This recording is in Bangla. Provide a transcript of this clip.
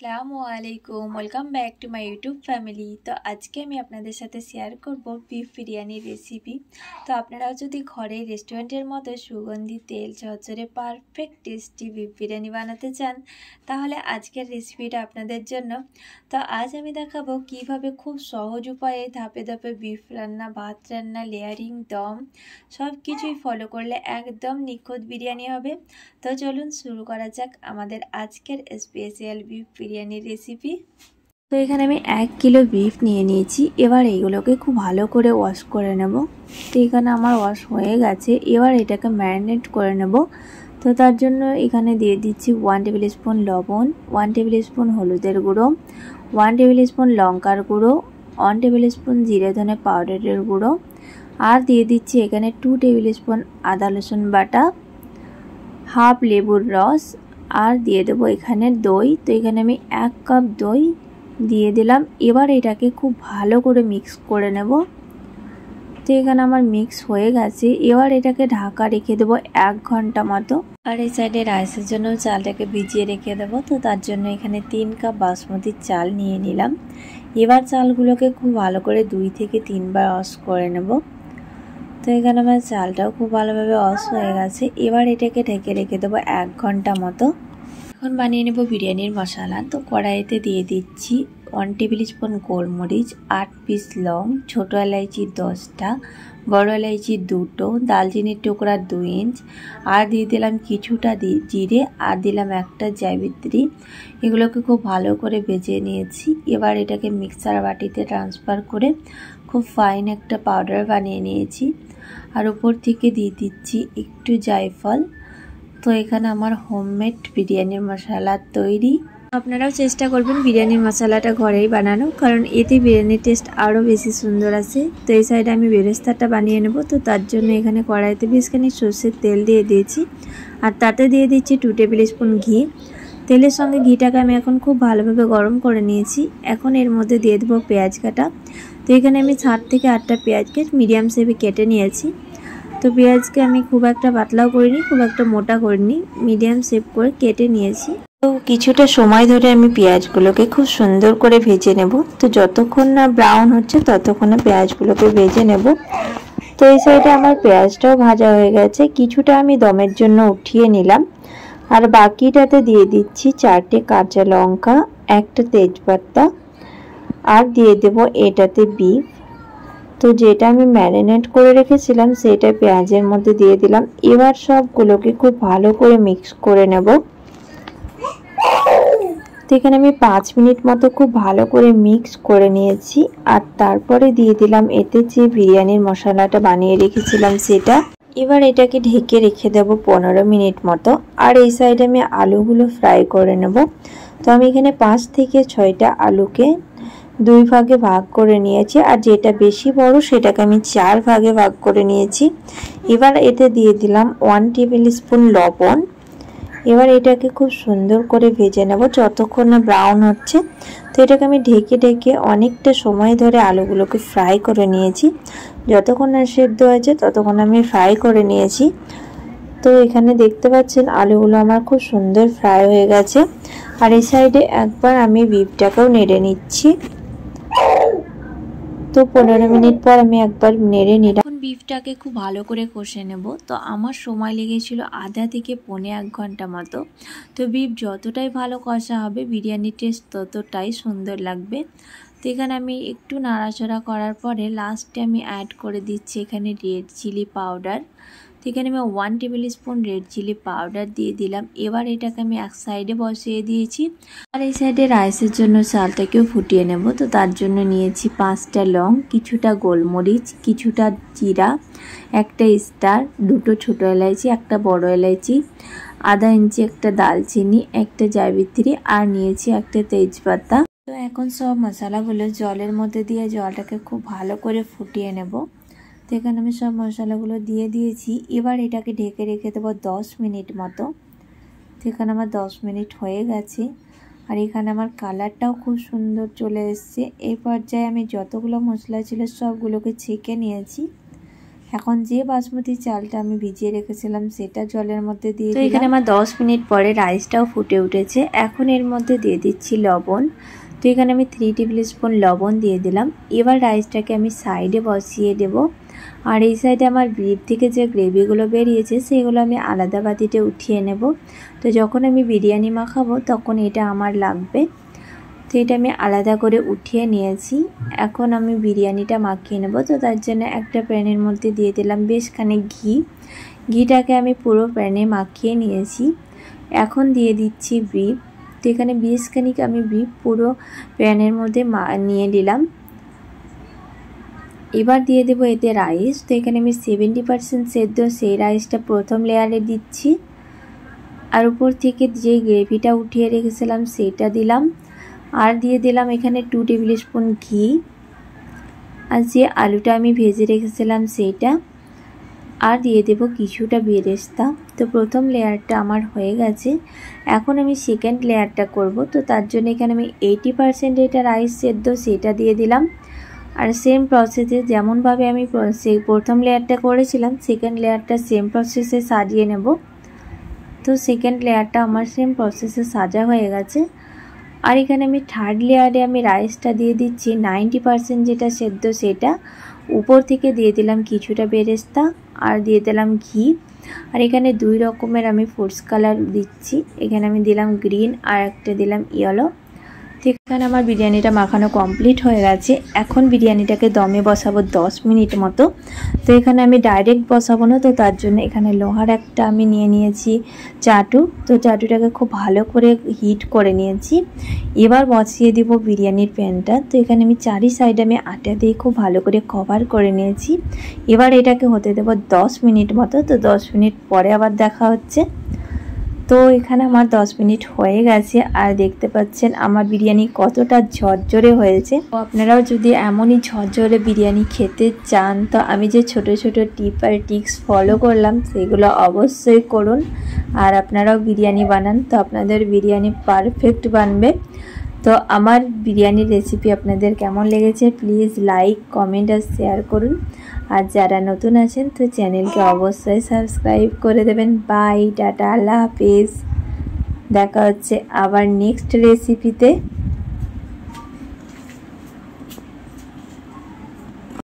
আসসালামু আলাইকুম, welcome back to my YouTube family. তো আজকে আমি আপনাদের সাথে শেয়ার করব বিফ বিরিয়ানির রেসিপি। তো আপনারাও যদি ঘরে রেস্টুরেন্টের মতো সুগন্ধি তেল ঝরঝরে পারফেক্ট টেস্টি বিফ বিরিয়ানি বানাতে চান, তাহলে আজকের রেসিপিটা আপনাদের জন্য। তো আজ আমি দেখাবো কিভাবে খুব সহজ উপায়ে ধাপে ধাপে বিফ রান্না, ভাত রান্না, লেয়ারিং, দম সব কিছুই ফলো করলে একদম নিখুঁত বিরিয়ানি হবে। তো চলুন শুরু করা যাক আমাদের আজকের স্পেশাল বিফ বিরিয়ানির রেসিপি। তো এখানে আমি 1 কিলো বিফ নিয়ে নিয়েছি। এবার এইগুলোকে খুব ভালো করে ওয়াশ করে নেব। তো এখানে আমার ওয়াশ হয়ে গেছে। এবার এটাকে ম্যারিনেট করে নেব। তো তার জন্য এখানে দিয়ে দিচ্ছি 1 টেবিল স্পুন লবণ, 1 টেবিল স্পুন হলুদের গুঁড়ো, 1 টেবিল স্পুন লঙ্কার গুঁড়ো, 1 টেবিল স্পুন জিরে ধনে পাউডারের গুঁড়ো, আর দিয়ে দিচ্ছি এখানে 2 টেবিল স্পুন আদা রসুন বাটা, হাফ লেবুর রস, আর দিয়ে দেবো এখানে দই। তো এখানে আমি 1 কাপ দই দিয়ে দিলাম। এবার এটাকে খুব ভালো করে মিক্স করে নেব। তো এখানে আমার মিক্স হয়ে গেছে। এবার এটাকে ঢাকা রেখে দেবো 1 ঘন্টা মতো। আর এই সাইডে রাইসের জন্য চালটাকে ভিজিয়ে রেখে দেবো। তো তার জন্য এখানে 3 কাপ বাসমতি চাল নিয়ে নিলাম। এবার চালগুলোকে খুব ভালো করে 2 থেকে 3 বার ওয়াশ করে নেব। তো এখানে আমার চালটাও খুব ভালোভাবে ওয়াশ হয়ে গেছে। এবার এটাকে ঢেকে রেখে দেবো 1 ঘন্টা মতো। এখন বানিয়ে নেব বিরিয়ানির মশলা। তো কড়াইতে দিয়ে দিচ্ছি 1 টেবিল স্পুন গোলমরিচ, 8 পিস লং, ছোটো এলাইচি 10টা, বড় এলাইচি 2টো, দালচিনির টুকরা 2 ইঞ্চ, আর দিয়ে দিলাম কিছুটা জিরে, আর দিলাম একটা জায়িত্রী। এগুলোকে খুব ভালো করে ভেজে নিয়েছি। এবার এটাকে মিক্সার বাটিতে ট্রান্সফার করে খুব ফাইন একটা পাউডার বানিয়ে নিয়েছি। আর উপর থেকে দিয়ে দিচ্ছি একটু জায়ফল। তো এখানে আমার হোমমেড বিরিয়ানির মশলা তৈরি। আপনারাও চেষ্টা করবেন বিরিয়ানির মশলাটা ঘরেই বানানো, কারণ এতে বিরিয়ানির টেস্ট আরও বেশি সুন্দর আসে। তো এই সাইডে আমি বেরেস্তাটা বানিয়ে নেব। তো তার জন্য এখানে কড়াইতে বেশখানি সর্ষের তেল দিয়ে দিয়েছি, আর তাতে দিয়ে দিচ্ছি 2 টেবিল স্পুন ঘি। তেলের সঙ্গে ঘিটাকে আমি এখন খুব ভালোভাবে গরম করে নিয়েছি। এখন এর মধ্যে দিয়ে দেবো পেঁয়াজ কাটা। তো এখানে আমি 7 থেকে 8টা পেঁয়াজকে মিডিয়াম শেপে কেটে নিয়েছি। তো পেঁয়াজকে আমি খুব একটা পাতলাও করিনি, খুব একটা মোটা করিনি, মিডিয়াম শেপ করে কেটে নিয়েছি। তো কিছুটা সময় ধরে আমি পেঁয়াজগুলোকে খুব সুন্দর করে ভেজে নেব। তো যতক্ষণ না ব্রাউন হচ্ছে ততক্ষণে পেঁয়াজগুলোকে ভেজে নেব। তো এই সাইডে আমার পেঁয়াজটাও ভাজা হয়ে গেছে। কিছুটা আমি দমের জন্য উঠিয়ে নিলাম, আর বাকিটাতে দিয়ে দিচ্ছি 4টে কাঁচা লঙ্কা, একটা তেজপাতা, আর দিয়ে দেব এটাতে বিফ। তো যেটা আমি ম্যারিনেট করে রেখেছিলাম সেটা পেঁয়াজের মধ্যে দিয়ে দিলাম। এবার সবগুলোকে খুব ভালো করে মিক্স করে নেব। তো এখানে আমি 5 মিনিট মতো খুব ভালো করে মিক্স করে নিয়েছি। আর তারপরে দিয়ে দিলাম এতে যে বিরিয়ানির মশলাটা বানিয়ে রেখেছিলাম সেটা। এবার এটাকে ঢেকে রেখে দেব 15 মিনিট মতো। আর এই সাইডে আমি আলুগুলো ফ্রাই করে নেব। তো আমি এখানে 5 থেকে 6টা আলুকে 2 ভাগে ভাগ করে নিয়েছি, আর যেটা বেশি বড় সেটাকে আমি 4 ভাগে ভাগ করে নিয়েছি। এবার এতে দিয়ে দিলাম 1 টেবিল স্পুন লবণ। এবার এটাকে খুব সুন্দর করে ভেজে নেব যতক্ষণ না ব্রাউন হচ্ছে। তো এটাকে আমি ঢেকে ঢেকে অনেকটা সময় ধরে আলুগুলোকে ফ্রাই করে নিয়েছি। যতক্ষণ না সেদ্ধ হয়েছে ততক্ষণ আমি ফ্রাই করে নিয়েছি। তো এখানে দেখতে পাচ্ছেন আলুগুলো আমার খুব সুন্দর ফ্রাই হয়ে গেছে। আর এই সাইডে একবার আমি বিফটাকেও নেড়ে নিচ্ছি। তো 15 মিনিট পর আমি একবার নেড়ে নিলাম। এখন বিফটাকে খুব ভালো করে কষে নেব। তো আমার সময় লেগেছিল আধা থেকে 1.5 ঘন্টা মতো। তো বিফ যতটাই ভালো কষা হবে বিরিয়ানির টেস্ট ততটাই সুন্দর লাগবে। তো এখানে আমি একটু নাড়াচাড়া করার পরে লাস্টে আমি অ্যাড করে দিচ্ছি এখানে রেড চিলি পাউডার। তো এখানে আমি 1 tablespoon red chilli powder দিয়ে দিলাম। এবার এটাকে আমি এক সাইডে বসিয়ে দিয়েছি। আর এই সাইডে রাইসের জন্য চালটাকেও ফুটিয়ে নেব। তো তার জন্য নিয়েছি 5টা লং, কিছুটা গোলমরিচ, কিছুটা জিরা, একটা স্টার, 2টো ছোটো এলাইচি, একটা বড় এলাইচি, আধা ইঞ্চি একটা দালচিনি, একটা জায়িত্রী, আর নিয়েছি একটা তেজপাতা। তো এখন সব মশলাগুলো জলের মধ্যে দিয়ে জলটাকে খুব ভালো করে ফুটিয়ে নেব। তো এখানে আমি সব মশলাগুলো দিয়ে দিয়েছি। এবার এটাকে ঢেকে রেখে দেবো 10 মিনিট মতো। তো এখানে আমার 10 মিনিট হয়ে গেছে। আর এখানে আমার কালারটাও খুব সুন্দর চলে এসছে। এই পর্যায়ে আমি যতগুলো মশলা ছিল সবগুলোকে ছেঁকে নিয়েছি। এখন যে বাসমতি চালটা আমি ভিজিয়ে রেখেছিলাম সেটা জলের মধ্যে দিয়ে দিলাম। এখানে আমার 10 মিনিট পরে রাইসটাও ফুটে উঠেছে। এখন এর মধ্যে দিয়ে দিচ্ছি লবণ। তো এখানে আমি 3 টেবিল স্পুন লবণ দিয়ে দিলাম। এবার রাইসটাকে আমি সাইডে বসিয়ে দেব। আর এই সাইডে আমার বিফ থেকে যে গ্রেভিগুলো বেরিয়েছে সেগুলো আমি আলাদা বাটিতে উঠিয়ে নেব। তো যখন আমি বিরিয়ানি মাখাবো তখন এটা আমার লাগবে। তো এটা আমি আলাদা করে উঠিয়ে নিয়েছি। এখন আমি বিরিয়ানিটা মাখিয়ে নেব। তো তার জন্য একটা প্যানের মধ্যে দিয়ে দিলাম বেশ খানিক ঘি। ঘিটাকে আমি পুরো প্যানে মাখিয়ে নিয়েছি। এখন দিয়ে দিচ্ছি বিফ। তো এখানে বেশ খানিক আমি বিফ পুরো প্যানের মধ্যে নিয়ে নিলাম। এবার দিয়ে দেবো এতে রাইস। তো এখানে আমি 70% সেদ্ধ সেই রাইসটা প্রথম লেয়ারে দিচ্ছি। আর উপর থেকে যে গ্রেভিটা উঠিয়ে রেখেছিলাম সেইটা দিলাম। আর দিয়ে দিলাম এখানে 2 টেবিল স্পুন ঘি। আর যে আলুটা আমি ভেজে রেখেছিলাম সেইটা। আর দিয়ে দেব কিছুটা বেরেস্তা। তো প্রথম লেয়ারটা আমার হয়ে গেছে। এখন আমি সেকেন্ড লেয়ারটা করব। তো তার জন্য এখানে আমি 80% এটা রাইস সেদ্ধ সেটা দিয়ে দিলাম। আর সেম প্রসেসে যেমনভাবে আমি প্রথম লেয়ারটা করেছিলাম সেকেন্ড লেয়ারটা সেম প্রসেসে সাজিয়ে নেব। তো সেকেন্ড লেয়ারটা আমার সেম প্রসেসে সাজা হয়ে গেছে। আর এখানে আমি থার্ড লেয়ারে আমি রাইসটা দিয়ে দিচ্ছি 90% যেটা সেদ্ধ সেটা। উপর থেকে দিয়ে দিলাম কিছুটা বেরেস্তা আর দিয়ে দিলাম ঘি। আর এখানে 2 রকমের আমি ফুডস কালার দিচ্ছি। এখানে আমি দিলাম গ্রিন আর একটা দিলাম ইয়েলো। তো এখানে আমার বিরিয়ানিটা মাখানো কমপ্লিট হয়ে গেছে। এখন বিরিয়ানিটাকে দমে বসাবো 10 মিনিট মতো। তো এখানে আমি ডাইরেক্ট বসাবো না। তো তার জন্য এখানে লোহার একটা আমি নিয়ে নিয়েছি চাটু। তো চাটুটাকে খুব ভালো করে হিট করে নিয়েছি। এবার বসিয়ে দিব বিরিয়ানির প্যানটা। তো এখানে আমি চারি সাইডে আমি আটা দিয়ে খুব ভালো করে কভার করে নিয়েছি। এবার এটাকে হতে দেবো 10 মিনিট মতো। তো 10 মিনিট পরে আবার দেখা হচ্ছে। তো এখানে আমার 10 মিনিট হয়ে গেছে। আর দেখতে পাচ্ছেন আমার বিরিয়ানি কতটা ঝরঝরে হয়েছে। তো আপনারাও যদি এমনই ঝরঝরে বিরিয়ানি খেতে চান তো আমি যে ছোট ছোট টিপ আর ট্রিক্স ফলো করলাম সেগুলো অবশ্যই করুন। আর আপনারাও বিরিয়ানি বানান তো আপনাদের বিরিয়ানি পারফেক্ট বানবে। তো আমার বিরিয়ানির রেসিপি আপনাদের কেমন লেগেছে প্লিজ লাইক কমেন্ট আর শেয়ার করুন। আর যারা নতুন আছেন তো চ্যানেলকে অবশ্যই সাবস্ক্রাইব করে দেবেন। বাই, টাটা, আল্লাহ হাফেজ। দেখা হচ্ছে আবার নেক্সট রেসিপিতে।